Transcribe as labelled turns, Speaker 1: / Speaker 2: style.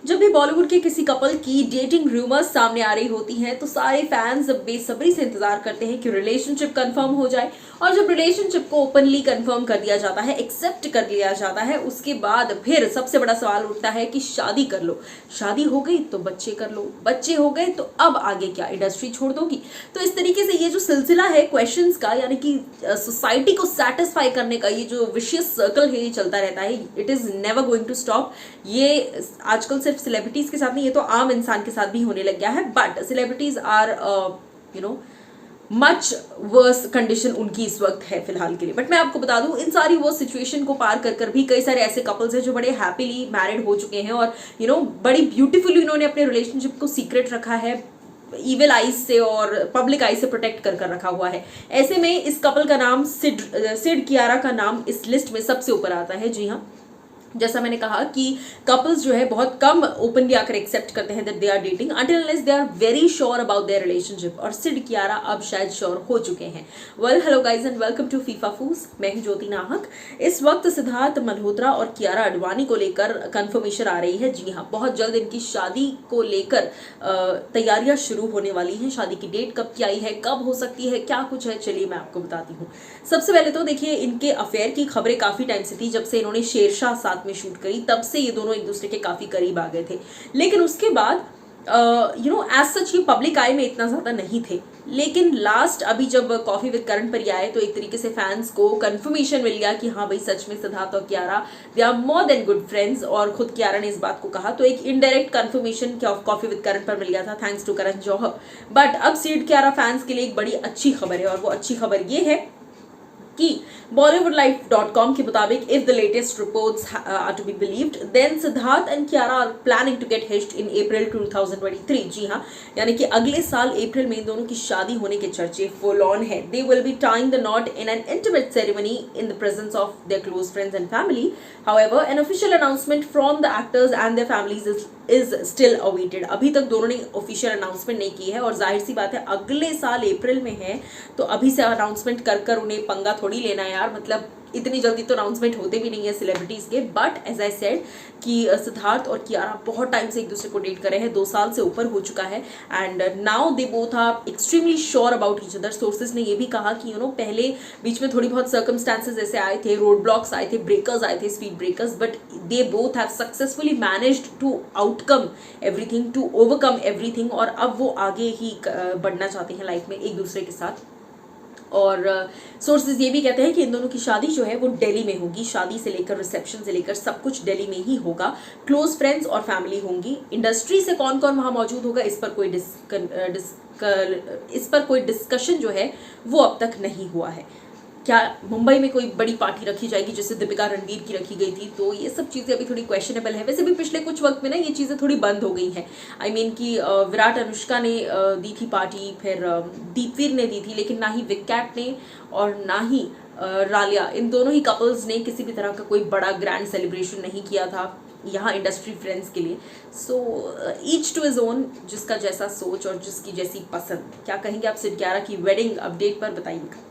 Speaker 1: जब भी बॉलीवुड के किसी कपल की डेटिंग रूमर्स सामने आ रही होती हैं तो सारे फैंस बेसब्री से इंतजार करते हैं कि रिलेशनशिप कंफर्म हो जाए। और जब रिलेशनशिप को ओपनली कंफर्म कर दिया जाता है, एक्सेप्ट कर लिया जाता है, उसके बाद फिर सबसे बड़ा सवाल उठता है कि शादी कर लो। शादी हो गई तो बच्चे कर लो, बच्चे हो गए तो अब आगे क्या, इंडस्ट्री छोड़ दोगी? तो इस तरीके से ये जो सिलसिला है क्वेश्चंस का, यानी कि सोसाइटी को सेटिस्फाई करने का ये जो विशियस सर्कल है, ये चलता रहता है। It is never going to stop. ये आजकल सिर्फ सेलिब्रिटीज के साथ नहीं, ये तो आम इंसान के साथ भी होने लग गया है। But celebrities are you know much worse condition उनकी इस वक्त है फिलहाल के लिए। बट मैं आपको बता दूं, इन सारी वो सिचुएशन को पार कर कर भी कई सारे ऐसे कपल्स हैं जो बड़े हैप्पीली मैरिड हो चुके हैं और बड़ी ब्यूटीफुली उन्होंने अपने रिलेशनशिप को सीक्रेट रखा है, इविल आइज से और पब्लिक आइज से प्रोटेक्ट कर कर रखा हुआ है। ऐसे में इस कपल का नाम सिड कियारा का नाम इस लिस्ट में सबसे ऊपर आता है। जी हाँ, जैसा मैंने कहा कि कपल्स जो है बहुत कम ओपनली आकर एक्सेप्ट करते हैं that they are dating until unless they are very sure about their relationship. और सिड कियारा अब शायद श्योर हो चुके हैं। Well, hello guys and welcome to फीफा फूस। मैं हूं ज्योति नाहक। इस वक्त सिद्धार्थ मल्होत्रा और कियारा आडवाणी को लेकर कंफर्मेशन आ रही है। जी हाँ, बहुत जल्द इनकी शादी को लेकर तैयारियां शुरू होने वाली हैं। शादी की डेट कब की आई है, कब हो सकती है, क्या कुछ है, चलिए मैं आपको बताती हूँ। सबसे पहले तो देखिए, इनके अफेयर की खबरें काफी टाइम से थी। जब से इन्होंने शेरशाह साथ में शूट करी तब से ये दोनों एक दूसरे के काफी करीब आ गए थे। लेकिन उसके बाद एज सच ये पब्लिक आई में इतना ज्यादा नहीं थे। लेकिन लास्ट अभी जब कॉफी विद करण पर आए तो एक तरीके से फैंस को कंफर्मेशन मिल गया कि हाँ भाई, सच में सिद्धार्थ और Kiara they are more than good friends. और खुद कियारा ने इस बात को कहा, तो एक indirect confirmation coffee with Karan पर मिल गया था, thanks to Karan Johar. But अब सिड कियारा फैंस के लिए एक बड़ी अच्छी खबर है, और वो अच्छी खबर ये है कि bollywoodlife.com के मुताबिक if the latest reports are to be believed, then Siddharth and Kiara are planning to get hitched in April 2023। जी हाँ, यानी कि अगले साल अप्रैल में इन दोनों की शादी होने के चर्चे फुल ऑन है। They will be tying the knot in an intimate ceremony in the presence of their close friends and family. However, an official announcement from the actors and their families is still awaited। अभी तक दोनों ने official announcement नहीं की है, और जाहिर सी बात है अगले साल अप्रैल में है, तो अभी से अनाउंसमेंट कर कर उन्हें पंगा थोड़ी लेना है यार। मतलब इतनी जल्दी तो अनाउंसमेंट होते भी नहीं है सेलिब्रिटीज के। बट एज आई सेड कि सिद्धार्थ और कियारा बहुत टाइम से एक दूसरे को डेट कर रहे हैं, 2 साल से ऊपर हो चुका है। And now they both are extremely sure about each other. Sources ने ये भी कहा कि पहले बीच में थोड़ी बहुत सर्कमस्टांसेस ऐसे आए थे, रोड ब्लॉक्स आए थे, ब्रेकर्स आए थे, speed breakers, but they both have successfully managed to outcome everything, to overcome everything. और अब वो आगे ही बढ़ना चाहते हैं लाइफ में एक दूसरे के साथ। और सोर्सेज ये भी कहते हैं कि इन दोनों की शादी जो है वो दिल्ली में होगी। शादी से लेकर रिसेप्शन से लेकर सब कुछ दिल्ली में ही होगा। क्लोज फ्रेंड्स और फैमिली होंगी। इंडस्ट्री से कौन कौन वहां मौजूद होगा, इस पर कोई डिस्कशन जो है वो अब तक नहीं हुआ है। क्या मुंबई में कोई बड़ी पार्टी रखी जाएगी जैसे दीपिका रणवीर की रखी गई थी, तो ये सब चीज़ें अभी थोड़ी क्वेश्चनेबल है। वैसे भी पिछले कुछ वक्त में ना ये चीज़ें थोड़ी बंद हो गई हैं। आई मीन कि विराट अनुष्का ने दी थी पार्टी, फिर दीपवीर ने दी थी, लेकिन ना ही विक्कैट ने और ना ही रालिया, इन दोनों ही कपल्स ने किसी भी तरह का कोई बड़ा ग्रैंड सेलिब्रेशन नहीं किया था यहाँ इंडस्ट्री फ्रेंड्स के लिए। So each two is own, जिसका जैसा सोच और जिसकी जैसी पसंद। क्या कहेंगे आप सिड कियारा की वेडिंग अपडेट पर, बताइएगा।